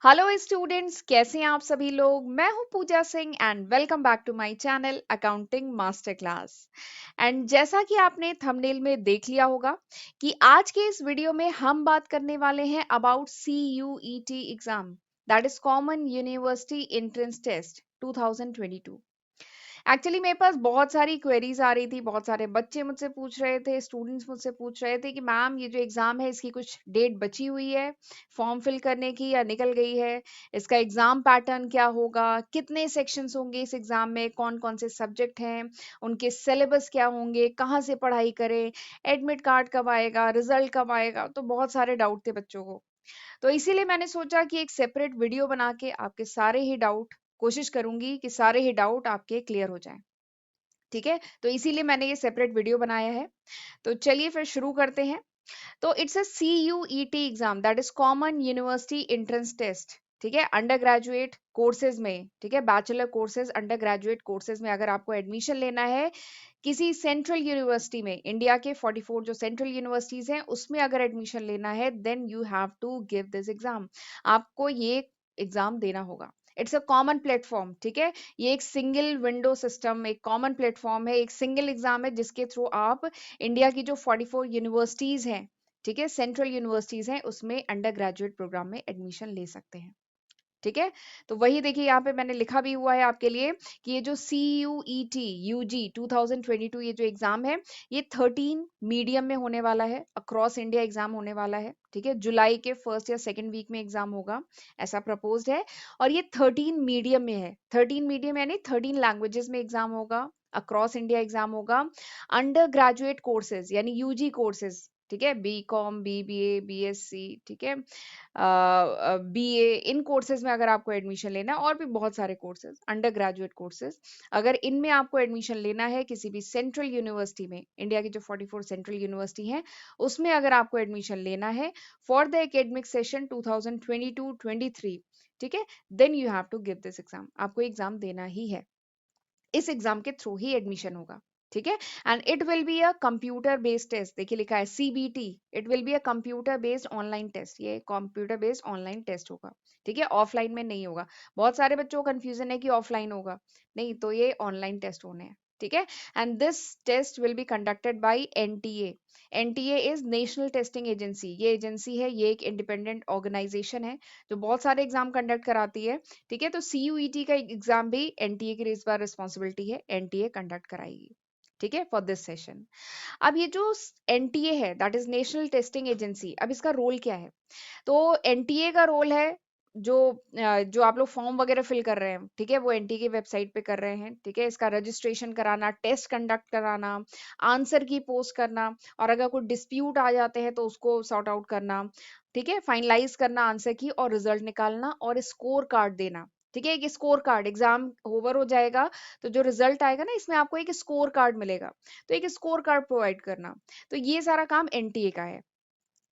Hello students, कैसे हैं आप सभी लोग। मैं हूं Pooja Singh and welcome back to my channel accounting master class. And जैसा कि आपने थंबनेल में देख लिया होगा कि आज के इस वीडियो में हम बात करने वाले हैं about CUET exam, that is common university entrance test 2022। Actually मेरे पास बहुत सारी क्वेरीज आ रही थी, बहुत सारे बच्चे मुझसे पूछ रहे थे, स्टूडेंट्स मुझसे पूछ रहे थे कि मैम ये जो एग्ज़ाम है इसकी कुछ डेट बची हुई है फॉर्म फिल करने की या निकल गई है, इसका एग्ज़ाम पैटर्न क्या होगा, कितने सेक्शंस होंगे इस एग्ज़ाम में, कौन कौन से सब्जेक्ट हैं, उनके सिलेबस क्या होंगे, कहाँ से पढ़ाई करें, एडमिट कार्ड कब आएगा, रिजल्ट कब आएगा। तो बहुत सारे डाउट थे बच्चों को। तो इसीलिए मैंने सोचा कि एक सेपरेट वीडियो बना के आपके सारे ही डाउट, कोशिश करूंगी कि सारे ही डाउट आपके क्लियर हो जाएं। ठीक है, तो इसीलिए मैंने ये सेपरेट वीडियो बनाया है। तो चलिए फिर शुरू करते हैं। तो it's a CUET exam, that is common university entrance test. ठीक है, अंडर ग्रेजुएट कोर्सेज में, ठीक है, bachelor courses, undergraduate courses में अगर आपको एडमिशन लेना है किसी सेंट्रल यूनिवर्सिटी में, इंडिया के 44 जो सेंट्रल यूनिवर्सिटीज हैं उसमें अगर एडमिशन लेना है, then you have to give this exam. आपको ये एग्जाम देना होगा। इट्स अ कॉमन प्लेटफॉर्म, ठीक है, ये एक सिंगल विंडो सिस्टम, एक कॉमन प्लेटफॉर्म है, एक सिंगल एग्जाम है जिसके थ्रू आप इंडिया की जो 44 यूनिवर्सिटीज हैं, ठीक है, सेंट्रल यूनिवर्सिटीज हैं, उसमें अंडर ग्रेजुएट प्रोग्राम में एडमिशन ले सकते हैं। ठीक है, तो वही देखिए यहाँ पे मैंने लिखा भी हुआ है आपके लिए कि ये जो CUET UG 2022 ये जो एग्जाम है, ये 13 मीडियम में होने वाला है, अक्रॉस इंडिया एग्जाम होने वाला है। ठीक है, जुलाई के फर्स्ट या सेकंड वीक में एग्जाम होगा, ऐसा प्रपोज्ड है। और ये 13 मीडियम में है, 13 मीडियम यानी 13 लैंग्वेजेस में एग्जाम होगा, अक्रॉस इंडिया एग्जाम होगा। अंडर ग्रेजुएट कोर्सेज यानी UG कोर्सेज, ठीक है, BCom BBA BSc, ठीक है, BA, इन कोर्सेज में अगर आपको एडमिशन लेना है, और भी बहुत सारे कोर्सेज अंडर ग्रेजुएट कोर्सेज, अगर इनमें आपको एडमिशन लेना है किसी भी सेंट्रल यूनिवर्सिटी में, इंडिया की जो 44 सेंट्रल यूनिवर्सिटी है उसमें अगर आपको एडमिशन लेना है फॉर द एकेडमिक सेशन 2022-23, ठीक है, then you have to give this exam. आपको एग्जाम देना ही है, इस एग्जाम के थ्रू ही एडमिशन होगा। ठीक है, and it will be a computer based test. देखिए लिखा है CBT, it will be a computer based online test. ये कंप्यूटर बेस्ड ऑनलाइन टेस्ट होगा। ठीक है, ऑफलाइन में नहीं होगा। बहुत सारे बच्चों को कंफ्यूजन है कि ऑफलाइन होगा, नहीं, तो ये ऑनलाइन टेस्ट होने हैं। ठीक है, and this test will be conducted by NTA। NTA is national testing agency. ये एजेंसी है, ये एक इंडिपेंडेंट ऑर्गेनाइजेशन है जो बहुत सारे एग्जाम कंडक्ट कराती है। ठीक है, तो CUET का एग्जाम भी NTA की इस बार रिस्पॉन्सिबिलिटी है, NTA कंडक्ट कराएगी। ठीक है, फॉर दिस सेशन। अब ये जो NTA है, that is national testing agency, अब इसका रोल क्या है। तो NTA का रोल है, जो जो आप लोग फॉर्म वगैरह फिल कर रहे हैं, ठीक है, वो NTA की वेबसाइट पे कर रहे हैं। ठीक है, इसका रजिस्ट्रेशन कराना, टेस्ट कंडक्ट कराना, आंसर की पोस्ट करना, और अगर कोई डिस्प्यूट आ जाते हैं तो उसको सॉर्ट आउट करना। ठीक है, फाइनलाइज करना आंसर की, और रिजल्ट निकालना, और स्कोर कार्ड देना। ठीक है, एक स्कोर कार्ड, एग्जाम ओवर हो जाएगा तो जो रिजल्ट आएगा ना, इसमें आपको एक स्कोर कार्ड मिलेगा, तो एक स्कोर कार्ड प्रोवाइड करना। तो ये सारा काम NTA का है।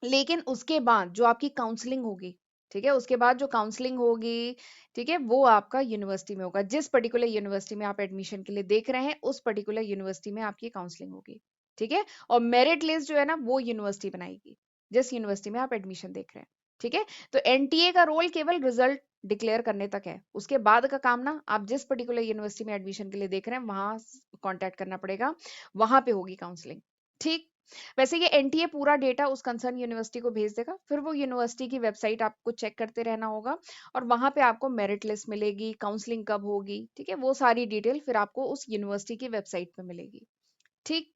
लेकिन उसके बाद जो आपकी काउंसलिंग होगी, ठीक है, उसके बाद जो काउंसलिंग होगी, ठीक है, वो आपका यूनिवर्सिटी में होगा। जिस पर्टिकुलर यूनिवर्सिटी में आप एडमिशन के लिए देख रहे हैं, उस पर्टिकुलर यूनिवर्सिटी में आपकी काउंसलिंग होगी। ठीक है, और मेरिट लिस्ट जो है ना, वो यूनिवर्सिटी बनाएगी जिस यूनिवर्सिटी में आप एडमिशन देख रहे हैं। ठीक है, तो NTA का रोल केवल रिजल्ट डिक्लेयर करने तक है। उसके बाद का काम ना, आप जिस पर्टिकुलर यूनिवर्सिटी में एडमिशन के लिए देख रहे हैं वहां कांटेक्ट करना पड़ेगा, वहां पे होगी काउंसलिंग। ठीक, वैसे ये NTA पूरा डेटा उस कंसर्न यूनिवर्सिटी को भेज देगा, फिर वो यूनिवर्सिटी की वेबसाइट आपको चेक करते रहना होगा, और वहां पे आपको मेरिट लिस्ट मिलेगी, काउंसलिंग कब होगी, ठीक है, वो सारी डिटेल फिर आपको उस यूनिवर्सिटी की वेबसाइट पे मिलेगी। ठीक,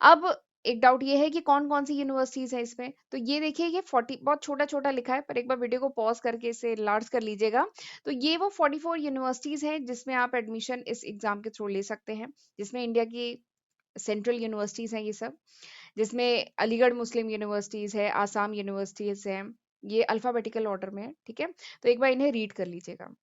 अब एक डाउट ये है कि कौन कौन सी यूनिवर्सिटीज है इसमें। तो ये देखिए, ये 40 बहुत छोटा छोटा लिखा है, पर एक बार वीडियो को पॉज करके इसे लार्ज कर लीजिएगा। तो ये वो 44 यूनिवर्सिटीज हैं जिसमें आप एडमिशन इस एग्जाम के थ्रू ले सकते हैं, जिसमें इंडिया की सेंट्रल यूनिवर्सिटीज हैं ये सब, जिसमें अलीगढ़ मुस्लिम यूनिवर्सिटीज है, आसाम यूनिवर्सिटीज है, ये अल्फाबेटिकल ऑर्डर में है। ठीक है, तो एक बार इन्हें रीड कर लीजिएगा।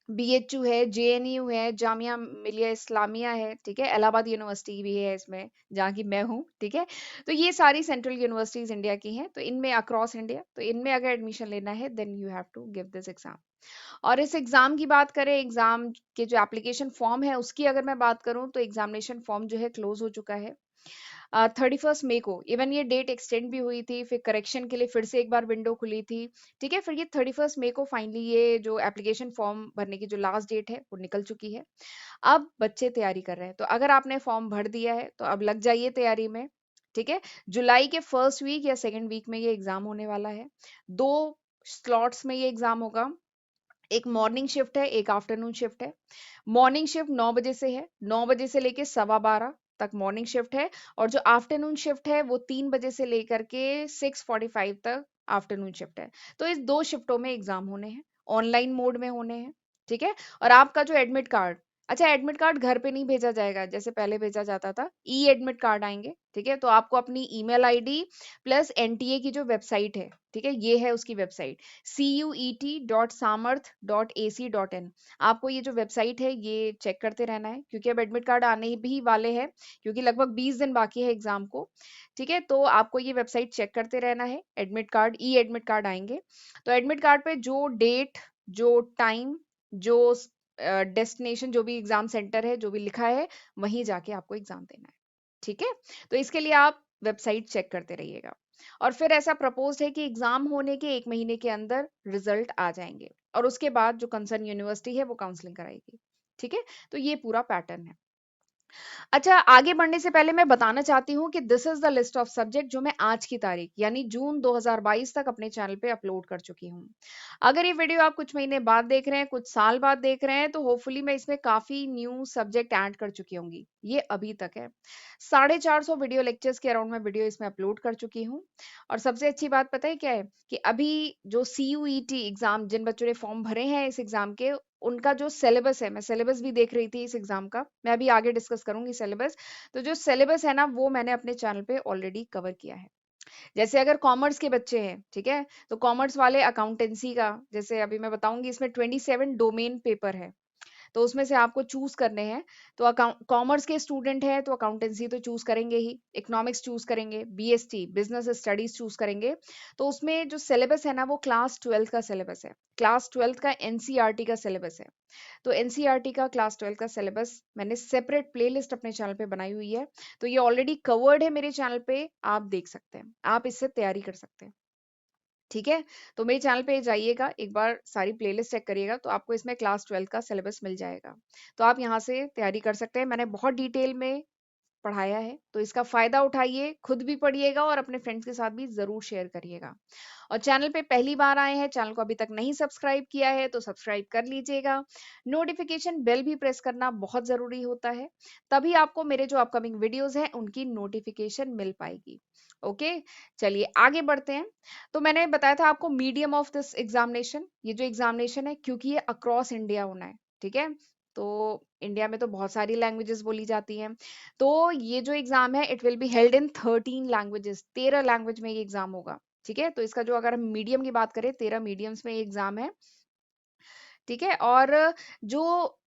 BHU है, JNU है, जामिया मिलिया इस्लामिया है, ठीक है, इलाहाबाद यूनिवर्सिटी भी है इसमें, जहाँ की मैं हूँ। ठीक है, तो ये सारी सेंट्रल यूनिवर्सिटीज इंडिया की हैं, तो इनमें अक्रॉस इंडिया, तो इनमें अगर एडमिशन लेना है, then you have to give this exam. और इस एग्जाम की बात करें, एग्जाम के जो एप्लीकेशन फॉर्म है उसकी अगर मैं बात करूं, तो एग्जामिनेशन फॉर्म जो है क्लोज हो चुका है। 31 मई को इवन ये डेट एक्सटेंड भी हुई थी, फिर करेक्शन के लिए फिर से एक बार विंडो खुली थी। ठीक है, फिर ये 31 मई को फाइनली ये जो एप्लीकेशन फॉर्म भरने की जो लास्ट डेट है वो निकल चुकी है। अब बच्चे तैयारी कर रहे हैं, तो अगर आपने फॉर्म भर दिया है तो अब लग जाइए तैयारी में। ठीक है, जुलाई के फर्स्ट वीक या सेकेंड वीक में ये एग्जाम होने वाला है। 2 स्लॉट्स में ये एग्जाम होगा। एक मॉर्निंग शिफ्ट है, एक आफ्टरनून शिफ्ट है। मॉर्निंग शिफ्ट 9 बजे से है, 9 बजे से लेके 12:15 तक मॉर्निंग शिफ्ट है। और जो आफ्टरनून शिफ्ट है वो 3 बजे से लेकर के 6:45 तक आफ्टरनून शिफ्ट है। तो इस 2 शिफ्टों में एग्जाम होने हैं, ऑनलाइन मोड में होने हैं। ठीक है, और आपका जो एडमिट कार्ड, अच्छा एडमिट कार्ड घर पे नहीं भेजा जाएगा जैसे पहले भेजा जाता था, ई एडमिट कार्ड आएंगे। ठीक है, तो आपको अपनी ईमेल आईडी प्लस एनटीए की जो वेबसाइट है, ठीक है, ये है उसकी वेबसाइट cuet.samarth.ac.in। आपको ये जो वेबसाइट है ये चेक करते रहना है, क्योंकि अब एडमिट कार्ड आने भी वाले हैं, क्योंकि लगभग 20 दिन बाकी है एग्जाम को। ठीक है, तो आपको ये वेबसाइट चेक करते रहना है। एडमिट कार्ड, ई एडमिट कार्ड आएंगे, तो एडमिट कार्ड पे जो डेट, जो टाइम, जो डेस्टिनेशन, जो भी एग्जाम सेंटर है, जो भी लिखा है, वहीं जाके आपको एग्जाम देना है। ठीक है, तो इसके लिए आप वेबसाइट चेक करते रहिएगा। और फिर ऐसा प्रपोज है कि एग्जाम होने के 1 महीने के अंदर रिजल्ट आ जाएंगे, और उसके बाद जो कंसर्न यूनिवर्सिटी है वो काउंसलिंग कराएगी। ठीक है, तो ये पूरा पैटर्न है। अच्छा, आगे बढ़ने से पहले मैं बताना चाहती हूँ कि this is the list of subject जो मैं आज की तारीख यानी जून 2022 तक अपने चैनल पे अपलोड कर चुकी हूँ। अगर ये वीडियो आप कुछ महीने बाद देख रहे हैं, कुछ साल बाद देख रहे हैं, तो होपफुली मैं इसमें काफी न्यू सब्जेक्ट ऐड कर चुकी होंगी। ये अभी तक है, 450 वीडियो लेक्चर्स के अराउंड में वीडियो इसमें अपलोड कर चुकी हूँ। और सबसे अच्छी बात पता है क्या है, कि अभी जो CUET एग्जाम, जिन बच्चों ने फॉर्म भरे हैं इस एग्जाम के, उनका जो सिलेबस है, मैं सिलेबस भी देख रही थी इस एग्जाम का, मैं अभी आगे डिस्कस करूंगी सिलेबस। तो जो सिलेबस है ना, वो मैंने अपने चैनल पे ऑलरेडी कवर किया है। जैसे अगर कॉमर्स के बच्चे हैं, ठीक है, तो कॉमर्स वाले अकाउंटेंसी का, जैसे अभी मैं बताऊंगी, इसमें 27 डोमेन पेपर है, तो उसमें से आपको चूज करने हैं। तो अकाउंट, कॉमर्स के स्टूडेंट हैं तो अकाउंटेंसी तो चूज करेंगे ही, इकोनॉमिक्स चूज करेंगे, BST बिजनेस स्टडीज चूज करेंगे। तो उसमें जो सिलेबस है ना, वो क्लास 12 का सिलेबस है, क्लास 12 का NCERT का सिलेबस है। तो NCERT का क्लास 12 का सिलेबस मैंने सेपरेट प्लेलिस्ट अपने चैनल पे बनाई हुई है, तो ये ऑलरेडी कवर्ड है मेरे चैनल पे, आप देख सकते हैं, आप इससे तैयारी कर सकते हैं। ठीक है, तो मेरे चैनल पे जाइएगा, एक बार सारी प्लेलिस्ट चेक करिएगा, तो आपको इसमें क्लास 12 का सिलेबस मिल जाएगा। तो आप यहाँ से तैयारी कर सकते हैं, मैंने बहुत डिटेल में पढ़ाया है, तो इसका फायदा उठाइए, खुद भी पढ़िएगा और अपने फ्रेंड्स के साथ भी जरूर शेयर करिएगा। और चैनल पे पहली बार आए हैं, चैनल को अभी तक नहीं सब्सक्राइब किया है तो सब्सक्राइब कर लीजिएगा। नोटिफिकेशन बेल भी प्रेस करना बहुत जरूरी होता है, तभी आपको मेरे जो अपकमिंग वीडियोस हैं उनकी नोटिफिकेशन मिल पाएगी। ओके, चलिए आगे बढ़ते हैं। तो मैंने बताया था आपको मीडियम ऑफ दिस एग्जामिनेशन, ये जो एग्जामिनेशन है, क्योंकि ये अक्रॉस इंडिया होना है। ठीक है, तो इंडिया में तो बहुत सारी लैंग्वेजेस बोली जाती हैं, तो ये जो एग्जाम है it will be held in 13 languages, 13 language में ये एग्जाम होगा। ठीक है, तो इसका जो, अगर हम मीडियम की बात करें, 13 मीडियम्स में ये एग्जाम है। ठीक है, और जो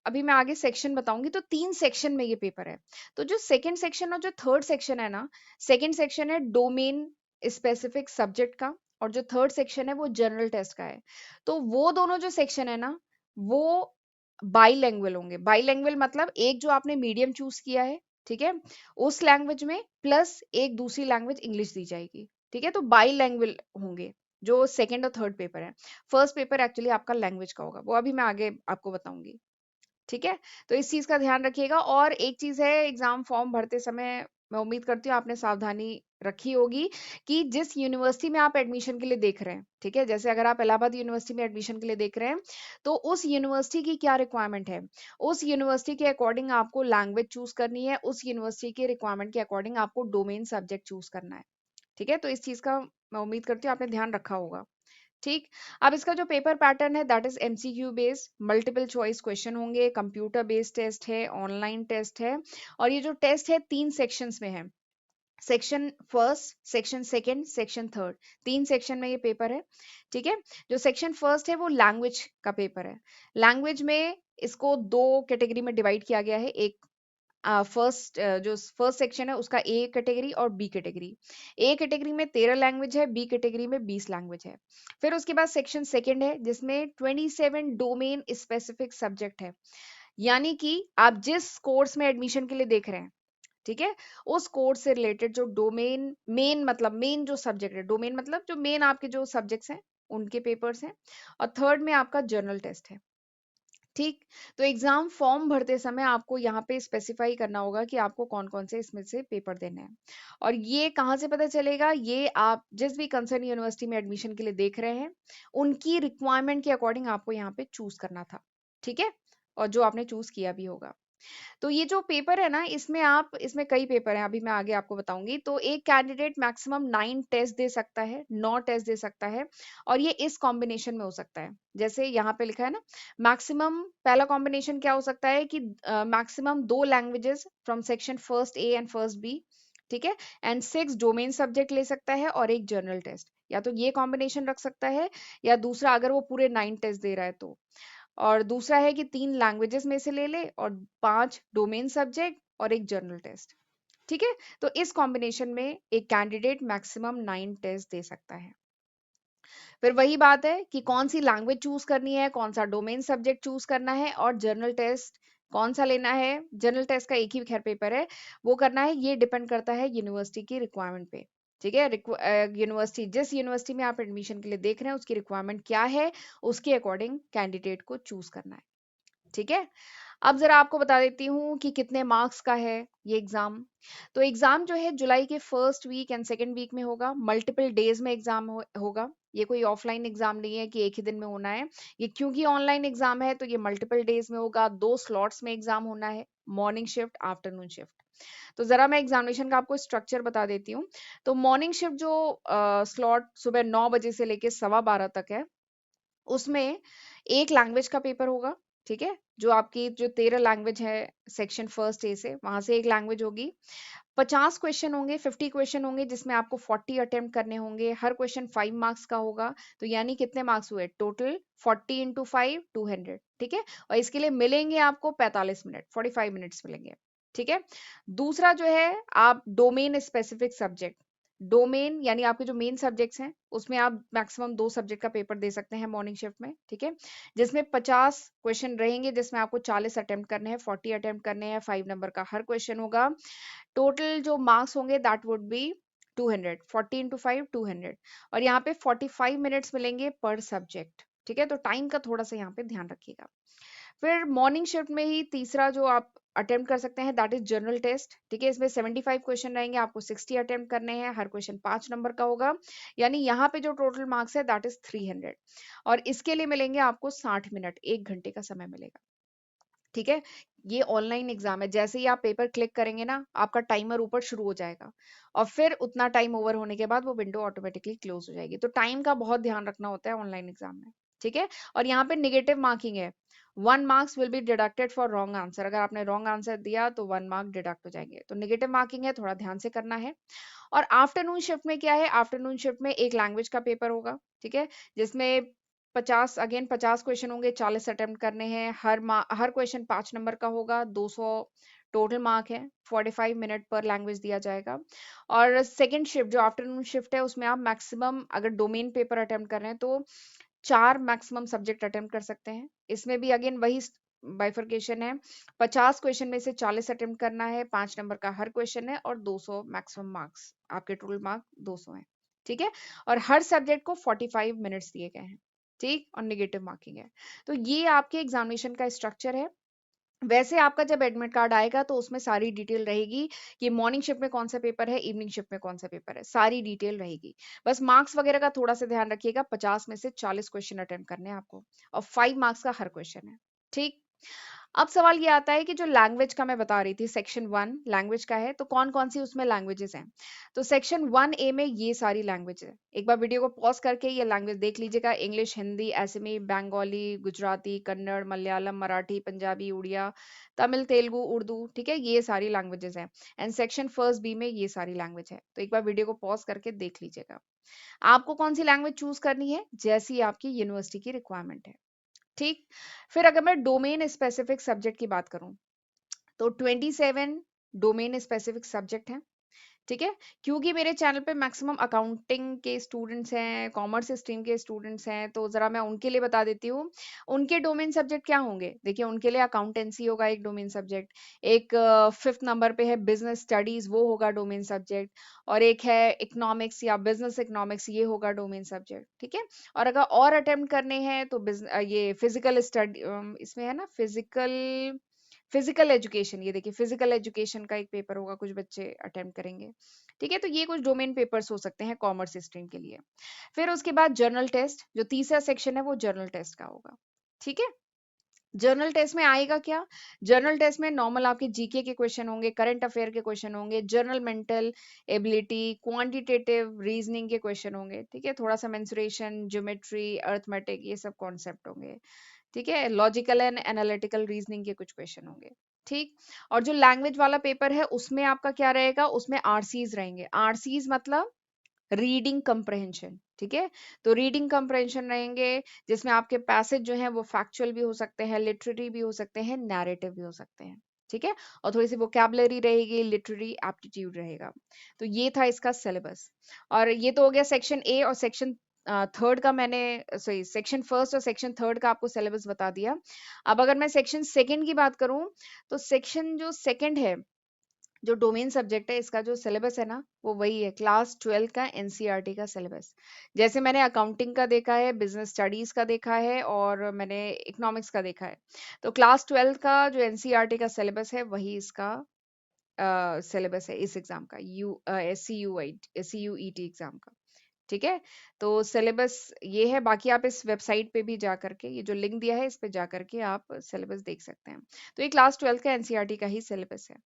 अभी मैं आगे सेक्शन बताऊंगी, तो 3 सेक्शन में ये पेपर है। तो जो सेकंड सेक्शन और जो थर्ड सेक्शन है ना, सेकंड सेक्शन है डोमेन स्पेसिफिक सब्जेक्ट का, और जो थर्ड सेक्शन है वो जनरल टेस्ट का है। तो वो दोनों जो सेक्शन है ना, वो बाईलैंग्वेज होंगे। बाईलैंग्वेज मतलब एक जो आपने मीडियम चूज किया है, ठीक है, उस लैंग्वेज में प्लस एक दूसरी लैंग्वेज इंग्लिश दी जाएगी। ठीक है, तो बाईलैंग्वेज होंगे जो सेकंड और थर्ड पेपर है। फर्स्ट पेपर एक्चुअली आपका लैंग्वेज का होगा, वो अभी मैं आगे आपको बताऊंगी। ठीक है, तो इस चीज का ध्यान रखिएगा। और एक चीज है, एग्जाम फॉर्म भरते समय मैं उम्मीद करती हूँ आपने सावधानी रखी होगी, कि जिस यूनिवर्सिटी में आप एडमिशन के लिए देख रहे हैं, ठीक है, जैसे अगर आप इलाहाबाद यूनिवर्सिटी में एडमिशन के लिए देख रहे हैं, तो उस यूनिवर्सिटी की क्या रिक्वायरमेंट है, उस यूनिवर्सिटी के अकॉर्डिंग आपको लैंग्वेज चूज करनी है, उस यूनिवर्सिटी के रिक्वायरमेंट के अकॉर्डिंग आपको डोमेन सब्जेक्ट चूज करना है। ठीक है, तो इस चीज का मैं उम्मीद करती हूँ आपने ध्यान रखा होगा। ठीक, अब इसका जो पेपर पैटर्न है that is MCQ based, multiple choice question होंगे, कंप्यूटर बेस्ड टेस्ट है, ऑनलाइन टेस्ट है। और ये जो टेस्ट है 3 सेक्शंस में है, section first, section second, section third, 3 section में ये पेपर है। ठीक है, जो सेक्शन फर्स्ट है वो लैंग्वेज का पेपर है। लैंग्वेज में इसको 2 कैटेगरी में डिवाइड किया गया है। एक फर्स्ट, जो फर्स्ट सेक्शन है उसका A कैटेगरी और B कैटेगरी। A कैटेगरी में 13 लैंग्वेज है, B कैटेगरी में 20 लैंग्वेज है। फिर उसके बाद सेक्शन सेकंड है जिसमें 27 डोमेन स्पेसिफिक सब्जेक्ट है, यानी कि आप जिस कोर्स में एडमिशन के लिए देख रहे हैं, ठीक है, उस कोर्स से रिलेटेड जो डोमेन मेन मतलब मेन जो सब्जेक्ट है, डोमेन मतलब जो मेन आपके जो सब्जेक्ट्स हैं उनके पेपर्स हैं, और थर्ड में आपका जर्नल टेस्ट है। ठीक, तो एग्जाम फॉर्म भरते समय आपको यहाँ पे स्पेसिफाई करना होगा कि आपको कौन कौन से इसमें से पेपर देने हैं। और ये कहाँ से पता चलेगा? ये आप जिस भी कंसर्न यूनिवर्सिटी में एडमिशन के लिए देख रहे हैं, उनकी रिक्वायरमेंट के अकॉर्डिंग आपको यहाँ पे चूज करना था। ठीक है, और जो आपने चूज किया भी होगा। तो ये जो पेपर है ना, इसमें कई पेपर हैं, अभी मैं आगे आपको बताऊंगी। तो एक कैंडिडेट मैक्सिमम 9 टेस्ट दे सकता है, 9 टेस्ट दे सकता है, और ये इस कॉम्बिनेशन में हो सकता है। जैसे यहाँ पे लिखा है ना, मैक्सिमम पहला कॉम्बिनेशन क्या हो सकता है कि maximum 2 languages from section first A and first B, ठीक है, एंड 6 डोमेन सब्जेक्ट ले सकता है और एक जर्नल टेस्ट, या तो ये कॉम्बिनेशन रख सकता है, या दूसरा अगर वो पूरे 9 टेस्ट दे रहा है तो, और दूसरा है कि 3 लैंग्वेजेस में से ले ले और 5 डोमेन सब्जेक्ट और एक जर्नल टेस्ट। ठीक है, तो इस कॉम्बिनेशन में एक कैंडिडेट मैक्सिमम 9 टेस्ट दे सकता है। फिर वही बात है कि कौन सी लैंग्वेज चूज करनी है, कौन सा डोमेन सब्जेक्ट चूज करना है, और जर्नल टेस्ट कौन सा लेना है। जर्नल टेस्ट का एक ही खैर पेपर है, वो करना है, ये डिपेंड करता है यूनिवर्सिटी की रिक्वायरमेंट पे। ठीक है, यूनिवर्सिटी जिस यूनिवर्सिटी में आप एडमिशन के लिए देख रहे हैं उसकी रिक्वायरमेंट क्या है, उसके अकॉर्डिंग कैंडिडेट को चूज करना है। ठीक है, अब जरा आपको बता देती हूँ कि कितने मार्क्स का है ये एग्जाम। तो एग्जाम जो है जुलाई के first week and second week में होगा, मल्टीपल डेज में एग्जाम होगा। ये कोई ऑफलाइन एग्जाम नहीं है कि एक ही दिन में होना है, ये क्योंकि ऑनलाइन एग्जाम है तो ये मल्टीपल डेज में होगा, 2 स्लॉट्स में एग्जाम होना है, मॉर्निंग शिफ्ट, आफ्टरनून शिफ्ट। तो जरा मैं एग्जामिनेशन का आपको स्ट्रक्चर बता देती हूँ। तो मॉर्निंग शिफ्ट जो स्लॉट सुबह 9 बजे से लेके 12:15 तक है, उसमें एक लैंग्वेज का पेपर होगा। ठीक है, जो आपकी जो 13 लैंग्वेज है सेक्शन फर्स्ट ए से, वहां से एक लैंग्वेज होगी। 50 क्वेश्चन होंगे, 50 क्वेश्चन होंगे, जिसमें आपको 40 अटेम्प्ट करने होंगे, हर क्वेश्चन 5 मार्क्स का होगा। तो यानी कितने मार्क्स हुए टोटल? 40 इंटू 5 200। ठीक है, और इसके लिए मिलेंगे आपको 45 मिनट, 45 मिनट्स मिलेंगे। ठीक है, दूसरा जो है, आप डोमेन स्पेसिफिक सब्जेक्ट, डोमेन यानी आपके जो मेन सब्जेक्ट्स हैं उसमें आप मैक्सिमम 2 सब्जेक्ट का पेपर दे सकते हैं मॉर्निंग शिफ्ट में। ठीक है, जिसमें 50 क्वेश्चन रहेंगे, जिसमें आपको 40 अटेम्प्ट करने हैं, 40 अटेम्प्ट करने हैं, 5 नंबर का हर क्वेश्चन होगा। टोटल जो मार्क्स होंगे दैट वुड बी 200, 40 इंटू 5 200, और यहाँ पे 45 मिनट्स मिलेंगे पर सब्जेक्ट। ठीक है, तो टाइम का थोड़ा सा यहाँ पे ध्यान रखिएगा। फिर मॉर्निंग शिफ्ट में ही तीसरा जो आप अटेम्प्ट कर सकते हैं दैट इज जर्नल टेस्ट। ठीक है, इसमें 75 क्वेश्चन रहेंगे, आपको 60 अटेम्प्ट करने हैं, हर क्वेश्चन 5 नंबर का होगा, यानी यहाँ पे जो टोटल मार्क्स है दैट इज 300, और इसके लिए मिलेंगे आपको 60 मिनट, 1 घंटे का समय मिलेगा। ठीक है, ये ऑनलाइन एग्जाम है, जैसे ही आप पेपर क्लिक करेंगे ना, आपका टाइमर ऊपर शुरू हो जाएगा, और फिर उतना टाइम ओवर होने के बाद वो विंडो ऑटोमेटिकली क्लोज हो जाएगी। तो टाइम का बहुत ध्यान रखना होता है ऑनलाइन एग्जाम में। ठीक है, और यहाँ पे निगेटिव मार्किंग है, 1 marks will be deducted for wrong answer. अगर आपने रॉन्ग आंसर दिया तो 1 मार्क डिडक्ट हो जाएंगे, तो निगेटिव मार्किंग है, थोड़ा ध्यान से करना है। और आफ्टरनून शिफ्ट में क्या है, आफ्टरनून शिफ्ट में एक लैंग्वेज का पेपर होगा। ठीक है, जिसमें 50 क्वेश्चन होंगे, 40 अटेम्प्ट करने हैं, हर क्वेश्चन 5 नंबर का होगा, 200 टोटल मार्क है, 45 मिनट पर लैंग्वेज दिया जाएगा। और सेकंड शिफ्ट जो आफ्टरनून शिफ्ट है उसमें आप मैक्सिमम अगर डोमेन पेपर अटेम्प्ट कर रहे हैं तो 4 मैक्सिमम सब्जेक्ट अटेम्प्ट कर सकते हैं। इसमें भी अगेन वही बाइफरकेशन है, 50 क्वेश्चन में से 40 अटेम्प्ट करना है, 5 नंबर का हर क्वेश्चन है, और 200 मैक्सिमम मार्क्स, आपके टोटल मार्क 200 है। ठीक है, और हर सब्जेक्ट को 45 मिनट्स दिए गए हैं। ठीक, और निगेटिव मार्किंग है। तो ये आपके एग्जामिनेशन का स्ट्रक्चर है। वैसे आपका जब एडमिट कार्ड आएगा तो उसमें सारी डिटेल रहेगी कि मॉर्निंग शिफ्ट में कौन सा पेपर है, इवनिंग शिफ्ट में कौन सा पेपर है, सारी डिटेल रहेगी। बस मार्क्स वगैरह का थोड़ा सा ध्यान रखिएगा, 50 में से 40 क्वेश्चन अटेम्प्ट करने हैं आपको, और 5 मार्क्स का हर क्वेश्चन है। ठीक, अब सवाल ये आता है कि जो लैंग्वेज का मैं बता रही थी, सेक्शन 1 लैंग्वेज का है, तो कौन कौन सी उसमें लैंग्वेजेस हैं। तो सेक्शन 1 ए में ये सारी लैंग्वेज है, एक बार वीडियो को पॉज करके ये लैंग्वेज देख लीजिएगा, इंग्लिश, हिंदी, असमी, बंगाली, गुजराती, कन्नड़, मलयालम, मराठी, पंजाबी, उड़िया, तमिल, तेलुगु, उर्दू। ठीक है, ये सारी लैंग्वेजेस हैं, एंड सेक्शन फर्स्ट बी में ये सारी लैंग्वेज है। तो एक बार वीडियो को पॉज करके देख लीजिएगा, आपको कौन सी लैंग्वेज चूज करनी है जैसी आपकी यूनिवर्सिटी की रिक्वायरमेंट है। ठीक, फिर अगर मैं डोमेन स्पेसिफिक सब्जेक्ट की बात करूं, तो 27 डोमेन स्पेसिफिक सब्जेक्ट हैं, ठीक है? क्योंकि मेरे चैनल पे मैक्सिमम अकाउंटिंग के स्टूडेंट्स हैं, कॉमर्स स्ट्रीम के स्टूडेंट्स हैं, तो ज़रा मैं उनके लिए बता देती हूँ। उनके डोमेन सब्जेक्ट क्या होंगे? देखिए, उनके लिए अकाउंटेंसी होगा एक डोमेन सब्जेक्ट, एक 5th नंबर पे है बिज़नेस स्टडीज़, वो होगा डोमेन सब्जेक्ट, और एक है इकोनॉमिक्स या बिज़नेस इकोनॉमिक्स, ये होगा डोमेन सब्जेक्ट, ठीक है? और अगर और अटेम्प्ट करने हैं तो ये फिज़िकल इसमें है ना फिजिकल एजुकेशन, ये देखिए फिजिकल एजुकेशन का एक पेपर होगा, कुछ बच्चे अटेम्प्ट करेंगे, ठीक है? तो ये कुछ डोमेन पेपर्स हो सकते हैं कॉमर्स स्ट्रीम के लिए। फिर उसके बाद जर्नल टेस्ट, जो तीसरा सेक्शन है वो जर्नल टेस्ट का होगा, ठीक है? जर्नल टेस्ट में आएगा क्या? जर्नल टेस्ट में नॉर्मल आपके जीके के क्वेश्चन होंगे, करंट अफेयर के क्वेश्चन होंगे, general mental ability, quantitative reasoning के क्वेश्चन होंगे, ठीक है? थोड़ा सा मेंसुरेशन, ज्योमेट्री, अर्थमेटिक, ये सब कॉन्सेप्ट होंगे, ठीक है? लॉजिकल एंड एनालिटिकल रीजनिंग के कुछ क्वेश्चन होंगे, ठीक? और जो लैंग्वेज वाला पेपर है उसमें आपका क्या रहेगा? उसमें आरसीज रहेंगे। आरसीज मतलब रीडिंग कंप्रहेंशन, ठीक है? तो रीडिंग कंप्रहेंशन रहेंगे, जिसमें आपके पैसेज जो हैं वो फैक्चुअल भी हो सकते हैं, लिटरेरी भी हो सकते हैं, नैरेटिव भी हो सकते हैं, ठीक है? और थोड़ी सी वोकैबुलरी रहेगी, लिटरेरी एप्टीट्यूड रहेगा। तो ये था इसका सिलेबस। और ये तो हो गया सेक्शन ए, और सेक्शन थर्ड का मैंने सॉरी सेक्शन फर्स्ट और सेक्शन थर्ड का आपको सिलेबस बता दिया। अब अगर मैं सेक्शन सेकंड की बात करूं, तो सेक्शन जो सेकंड है, जो डोमेन सब्जेक्ट है, इसका जो सिलेबस है ना, वो वही है क्लास 12 का एनसीईआरटी का सिलेबस। जैसे मैंने अकाउंटिंग का देखा है, बिजनेस स्टडीज का देखा है, और मैंने इकोनॉमिक्स का देखा है, तो क्लास 12 का जो एनसीईआरटी का सिलेबस है वही इसका सिलेबस है इस एग्जाम का, सीयूईटी एग्जाम का, ठीक है? तो सिलेबस ये है। बाकी आप इस वेबसाइट पे भी जा करके, ये जो लिंक दिया है इस पे जा करके आप सिलेबस देख सकते हैं। तो ये क्लास 12 का एनसीईआरटी का ही सिलेबस है,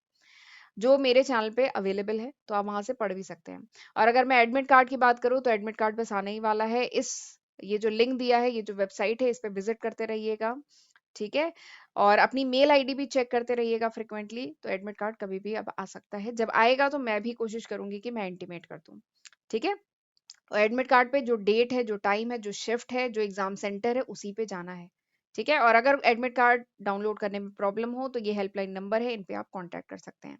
जो मेरे चैनल पे अवेलेबल है, तो आप वहां से पढ़ भी सकते हैं। और अगर मैं एडमिट कार्ड की बात करूँ, तो एडमिट कार्ड बस आने ही वाला है। ये जो लिंक दिया है, ये जो वेबसाइट है, इस पे विजिट करते रहिएगा, ठीक है? और अपनी मेल आईडी भी चेक करते रहिएगा फ्रिक्वेंटली, तो एडमिट कार्ड कभी भी अब आ सकता है। जब आएगा तो मैं भी कोशिश करूंगी कि मैं इंटीमेट कर दूं, ठीक है? और एडमिट कार्ड पे जो डेट है, जो टाइम है, जो शिफ्ट है, जो एग्जाम सेंटर है, उसी पे जाना है, ठीक है? और अगर एडमिट कार्ड डाउनलोड करने में प्रॉब्लम हो, तो ये हेल्पलाइन नंबर है, इन पे आप कांटेक्ट कर सकते हैं,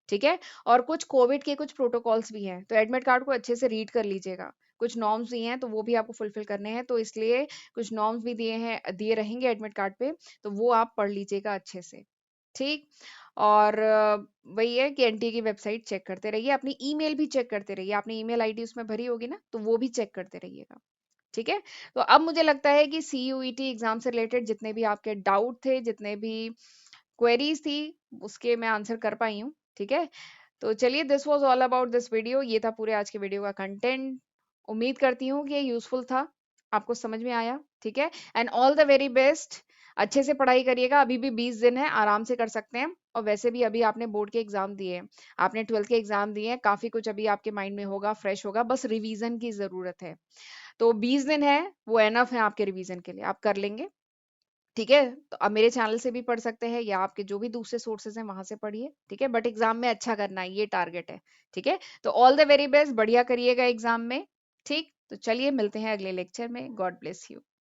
ठीक है? और कुछ कोविड के कुछ प्रोटोकॉल्स भी हैं, तो एडमिट कार्ड को अच्छे से रीड कर लीजिएगा। कुछ नॉर्म्स दिए हैं, तो वो भी आपको फुलफिल करने हैं, तो इसलिए कुछ नॉर्म्स भी दिए रहेंगे एडमिट कार्ड पे, तो वो आप पढ़ लीजिएगा अच्छे से, ठीक? और वही है कि एनटीए की वेबसाइट चेक करते रहिए, अपनी ईमेल भी चेक करते रहिए। आपने ईमेल आईडी उसमें भरी होगी ना, तो वो भी चेक करते रहिएगा, ठीक है? तो अब मुझे लगता है कि सीयूईटी एग्जाम से रिलेटेड जितने भी आपके डाउट थे, जितने भी क्वेरीज थी, उसके मैं आंसर कर पाई हूँ, ठीक है? तो चलिए, this was all about this video. ये था पूरे आज के वीडियो का कंटेंट। उम्मीद करती हूँ कि ये यूजफुल था, आपको समझ में आया, ठीक है? And all the very best. अच्छे से पढ़ाई करिएगा, अभी भी 20 दिन है, आराम से कर सकते हैं। और वैसे भी अभी आपने बोर्ड के एग्जाम दिए हैं, आपने 12th के एग्जाम दिए हैं, काफी कुछ अभी आपके माइंड में होगा, फ्रेश होगा, बस रिवीजन की जरूरत है। तो 20 दिन है, वो एनफ है आपके रिवीजन के लिए, आप कर लेंगे, ठीक है? तो अब मेरे चैनल से भी पढ़ सकते हैं, या आपके जो भी दूसरे सोर्सेज हैं वहां से पढ़िए, ठीक है? बट एग्जाम में अच्छा करना है, ये टारगेट है, ठीक है? तो ऑल द वेरी बेस्ट, बढ़िया करिएगा एग्जाम में, ठीक? तो चलिए, मिलते हैं अगले लेक्चर में। God bless you.